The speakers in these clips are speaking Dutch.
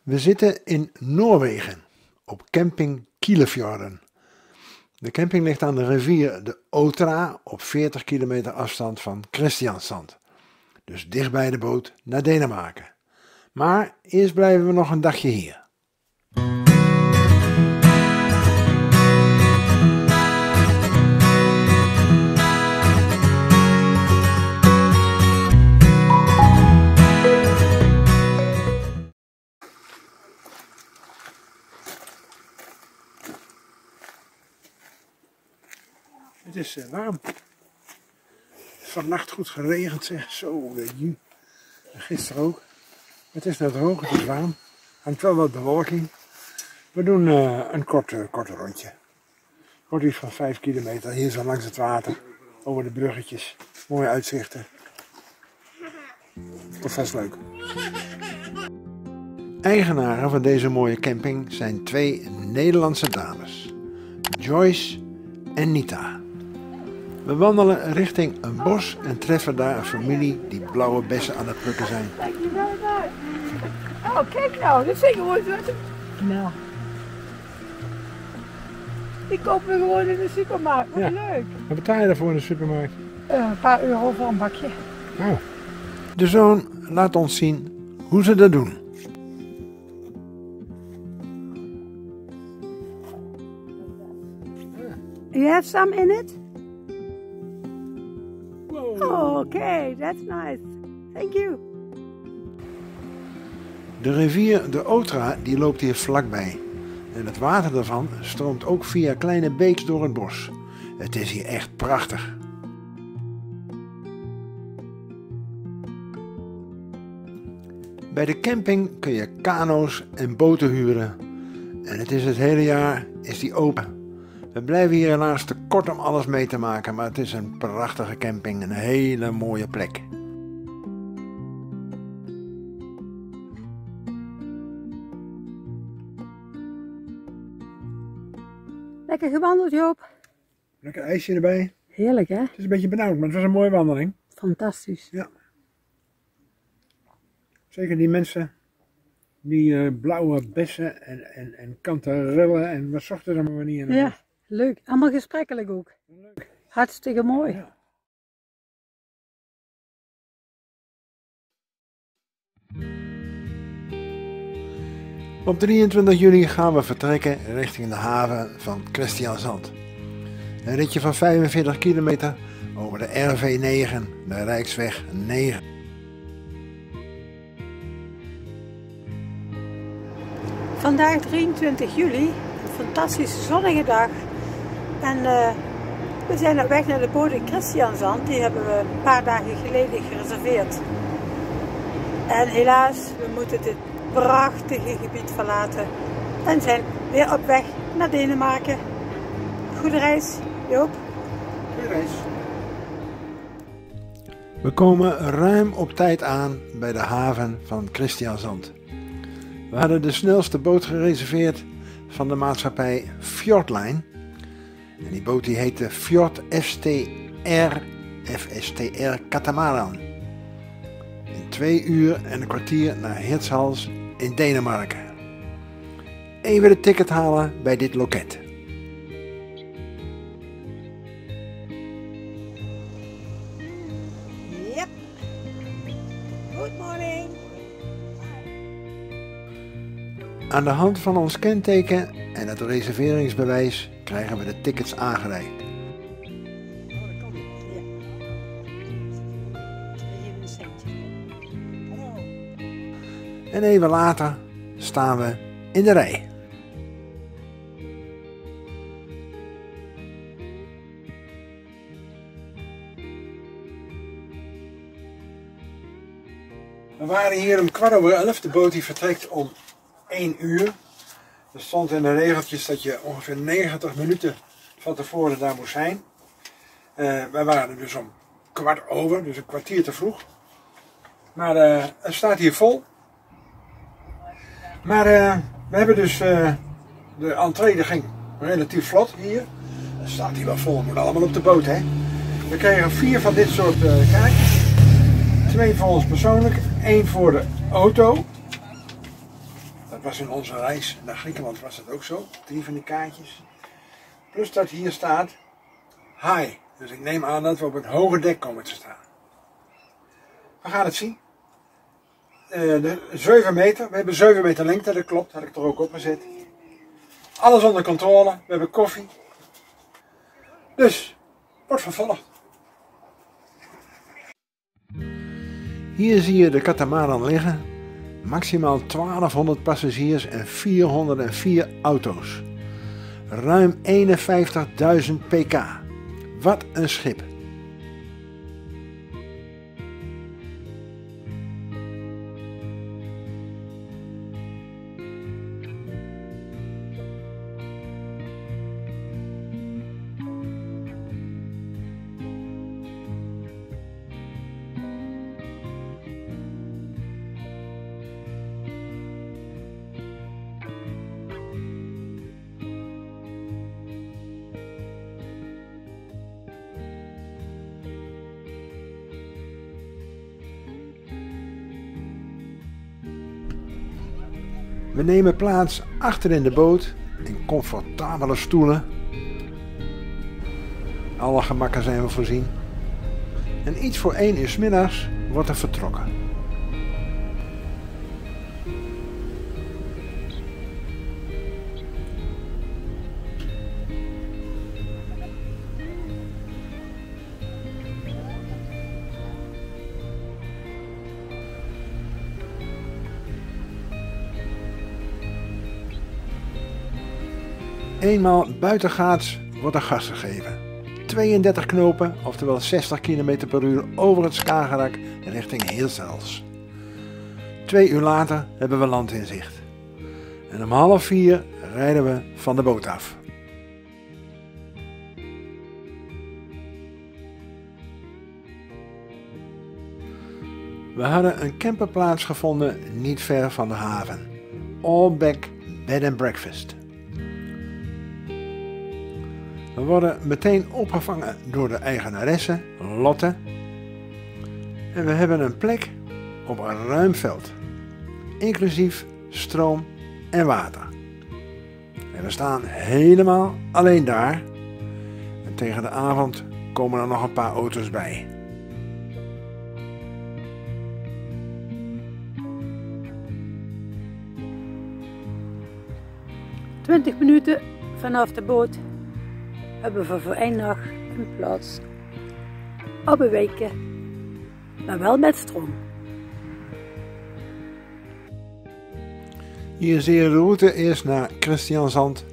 We zitten in Noorwegen, op camping Kilefjorden. De camping ligt aan de rivier de Otra op 40 kilometer afstand van Kristiansand. Dus dicht bij de boot naar Denemarken. Maar eerst blijven we nog een dagje hier. Het is warm. Vannacht goed geregend zeg. Zo, gisteren ook. Het is net droog, het is warm. Hangt wel wat bewolking. We doen een kort rondje. Kort iets van 5 kilometer. Hier zo langs het water. Over de bruggetjes. Mooie uitzichten. Wordt vast leuk. Eigenaren van deze mooie camping zijn 2 Nederlandse dames. Joyce en Nita. We wandelen richting een bos en treffen daar een familie die blauwe bessen aan het plukken zijn. Oh, kijk nou, dit zijn gewoon zo. Nou. Die kopen we gewoon in de supermarkt. Wat leuk. Wat betaal je daarvoor in de supermarkt? Een paar euro voor een bakje. Oh. De zoon laat ons zien hoe ze dat doen. You have some in it? Oh, okay, that's nice. Thank you. De rivier de Otra die loopt hier vlakbij. En het water daarvan stroomt ook via kleine beeks door het bos. Het is hier echt prachtig. Bij de camping kun je kano's en boten huren. En het is het hele jaar is die open. We blijven hier helaas te kort om alles mee te maken, maar het is een prachtige camping, een hele mooie plek. Lekker gewandeld, Joop. Lekker ijsje erbij. Heerlijk, hè? Het is een beetje benauwd, maar het was een mooie wandeling. Fantastisch. Ja. Zeker die mensen die blauwe bessen en kanterellen en wat zochten ze maar niet in. Ja, leuk. Allemaal gesprekkelijk ook. Leuk. Hartstikke mooi. Ja. Op 23 juli gaan we vertrekken richting de haven van Kristiansand. Een ritje van 45 kilometer over de RV9, de Rijksweg 9. Vandaag 23 juli, een fantastische zonnige dag. En we zijn op weg naar de boot in Kristiansand. Die hebben we een paar dagen geleden gereserveerd. En helaas, we moeten dit prachtige gebied verlaten. En zijn weer op weg naar Denemarken. Goede reis, Joop. Goede reis. We komen ruim op tijd aan bij de haven van Kristiansand. We hadden de snelste boot gereserveerd van de maatschappij Fjordline. En die boot die heette Fjord FSTR Catamaran. In 2 uur en een kwartier naar Hirtshals in Denemarken. Even de ticket halen bij dit loket. Yep. Good morning. Aan de hand van ons kenteken en het reserveringsbewijs krijgen we de tickets aangereikt. En even later staan we in de rij. We waren hier om 11:15. De boot die vertrekt om 1 uur. Er stond in de regeltjes dat je ongeveer 90 minuten van tevoren daar moest zijn. Wij waren dus om 15:15, dus een kwartier te vroeg. Maar het staat hier vol. Maar we hebben dus de entree ging relatief vlot hier. Het staat hier wel vol, moet allemaal op de boot, hè. We kregen 4 van dit soort kaartjes. 2 voor ons persoonlijk, 1 voor de auto. Dat was in onze reis naar Griekenland was dat ook zo. 3 van die kaartjes. Plus dat hier staat high. Dus ik neem aan dat we op het hoge dek komen te staan. We gaan het zien. 7 meter. We hebben 7 meter lengte, dat klopt. Had ik er ook op gezet. Alles onder controle. We hebben koffie. Dus, wordt vervolgd. Hier zie je de katamaran liggen. Maximaal 1200 passagiers en 404 auto's. Ruim 51.000 pk. Wat een schip. We nemen plaats achter in de boot in comfortabele stoelen. Alle gemakken zijn we voorzien. En iets voor 1 uur 's middags wordt er vertrokken. Eenmaal buitengaats wordt er gas gegeven. 32 knopen, oftewel 60 km per uur over het Skagerrak richting Hirtshals. 2 uur later hebben we land in zicht. En om 3:30 rijden we van de boot af. We hadden een camperplaats gevonden niet ver van de haven. Allback Bed and Breakfast. We worden meteen opgevangen door de eigenaresse, Lotte. En we hebben een plek op een ruim veld, inclusief stroom en water. En we staan helemaal alleen daar. En tegen de avond komen er nog een paar auto's bij. ...20 minuten vanaf de boot hebben we voor 1 nacht een plaats op een weekje, maar wel met stroom. Hier zie je de route eerst naar Christiansand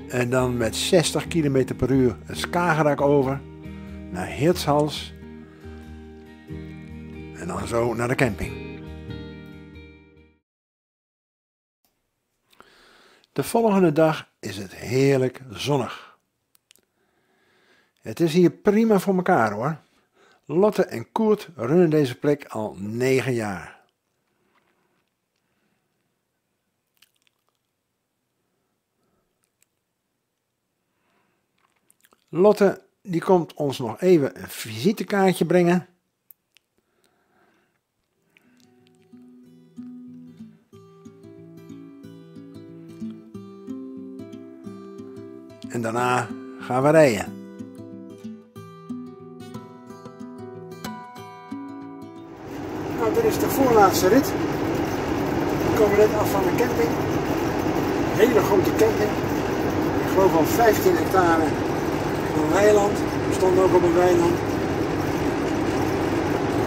en dan met 60 km per uur het Skagerrak over naar Hirtshals en dan zo naar de camping. De volgende dag is het heerlijk zonnig. Het is hier prima voor elkaar hoor. Lotte en Koert runnen deze plek al 9 jaar. Lotte die komt ons nog even een visitekaartje brengen. En daarna gaan we rijden. Nou, dit is de voorlaatste rit. We komen net af van de camping. Een hele grote camping. Ik geloof al 15 hectare. Een weiland. We stonden ook op een weiland.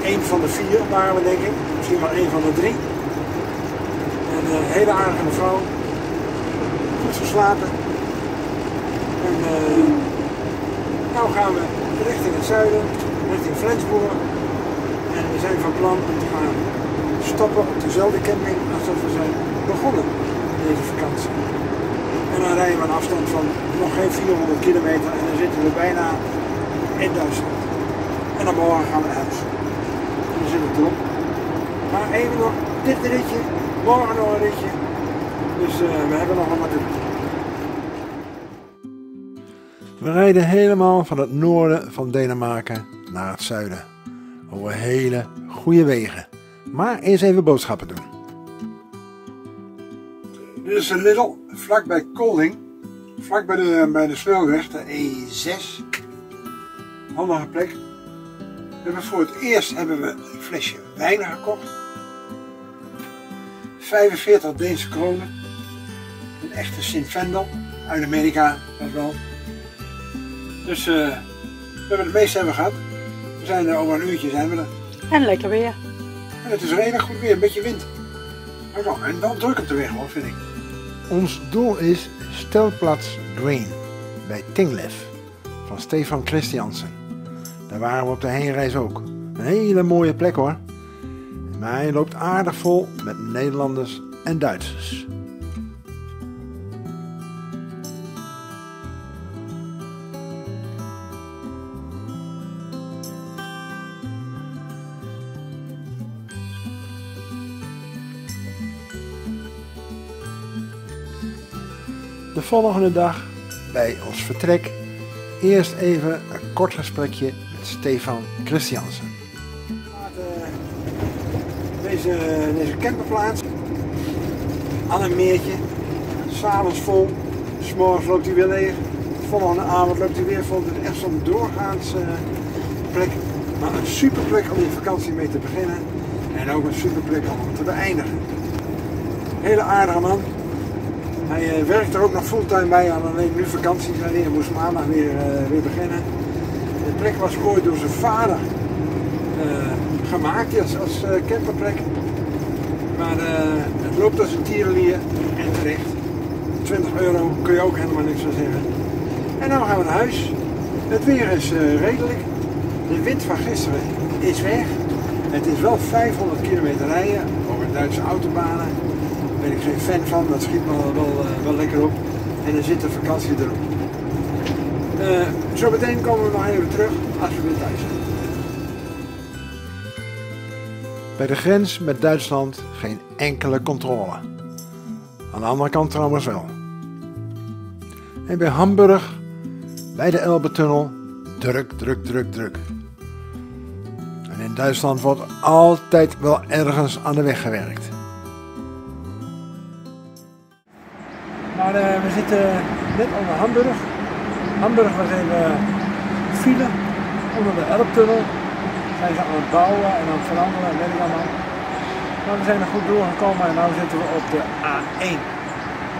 1 van de 4 waren we denk ik. Misschien wel 1 van de 3. Een hele aardige mevrouw. Goed geslapen. En nou gaan we richting het zuiden. Richting Flensburg. En we zijn van plan om te gaan stoppen op dezelfde camping als dat we zijn begonnen deze vakantie. En dan rijden we een afstand van nog geen 400 kilometer en dan zitten we bijna in Duitsland. En dan morgen gaan we naar huis. En dan zit het erop. Maar even nog dit ritje, morgen nog een ritje. Dus we hebben nog wat te doen. We rijden helemaal van het noorden van Denemarken naar het zuiden. Over hele goede wegen. Maar eerst even boodschappen doen. Dit is een Lidl, vlakbij Kolding, vlak bij de snelweg, de E6. Handige plek. Voor het eerst hebben we een flesje wijn gekocht. 45 Deense kronen. Een echte Sint Vendel, uit Amerika, dat wel. Dus we hebben het meeste hebben gehad. We zijn er over een uurtje zijn we er. En lekker weer. En het is redelijk goed weer, een beetje wind. En wel druk op de weg hoor, vind ik. Ons doel is Stelplaats Green bij Tinglev van Stefan Christiansen. Daar waren we op de heenreis ook. Een hele mooie plek hoor. Maar hij loopt aardig vol met Nederlanders en Duitsers. De volgende dag, bij ons vertrek, eerst even een kort gesprekje met Stefan Christiansen. Deze camperplaats, aan een meertje, s'avonds vol, 's morgens loopt hij weer leeg, de volgende avond loopt hij weer vol. Het is echt zo'n doorgaans plek, maar een super plek om je vakantie mee te beginnen en ook een super plek om te beëindigen. Hele aardige man. Hij werkt er ook nog fulltime bij, alleen nu vakantie zijn. Hij moest maandag weer beginnen. De plek was ooit door zijn vader gemaakt als camperplek. Maar het loopt als een tierenlier en terecht. 20 euro kun je ook helemaal niks van zeggen. En dan gaan we naar huis. Het weer is redelijk. De wind van gisteren is weg. Het is wel 500 kilometer rijden over Duitse autobanen. Daar ben ik geen fan van, dat schiet me wel lekker op. En dan zit de vakantie erop. Zo meteen komen we nog even terug als we weer thuis zijn. Bij de grens met Duitsland geen enkele controle. Aan de andere kant trouwens wel. En bij Hamburg, bij de Elbetunnel, druk. En in Duitsland wordt altijd wel ergens aan de weg gewerkt. Maar we zitten net onder Hamburg. Hamburg was even file onder de Elbtunnel. Zijn ze aan het bouwen en aan het veranderen en weet ik allemaal. Maar we zijn er goed doorgekomen en nu zitten we op de A1.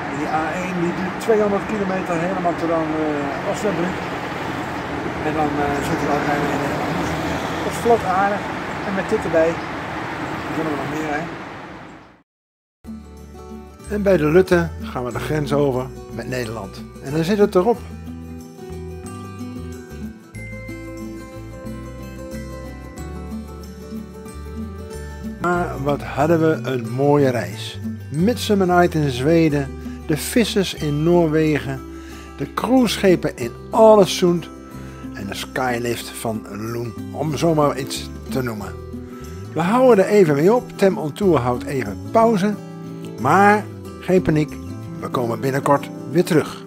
En die A1 die duurt 200 kilometer helemaal tot aan Osnabrück. En dan zitten we uiteindelijk in Nederland. Dat is vlot aardig en met dit erbij kunnen we nog meer heen. En bij de Lutte gaan we de grens over met Nederland. En dan zit het erop. Maar wat hadden we een mooie reis. Midsummer Night in Zweden, de vissers in Noorwegen, de cruiseschepen in Ålesund en de skylift van Loen, om zomaar iets te noemen. We houden er even mee op, Tem on Tour houdt even pauze, maar geen paniek, we komen binnenkort weer terug.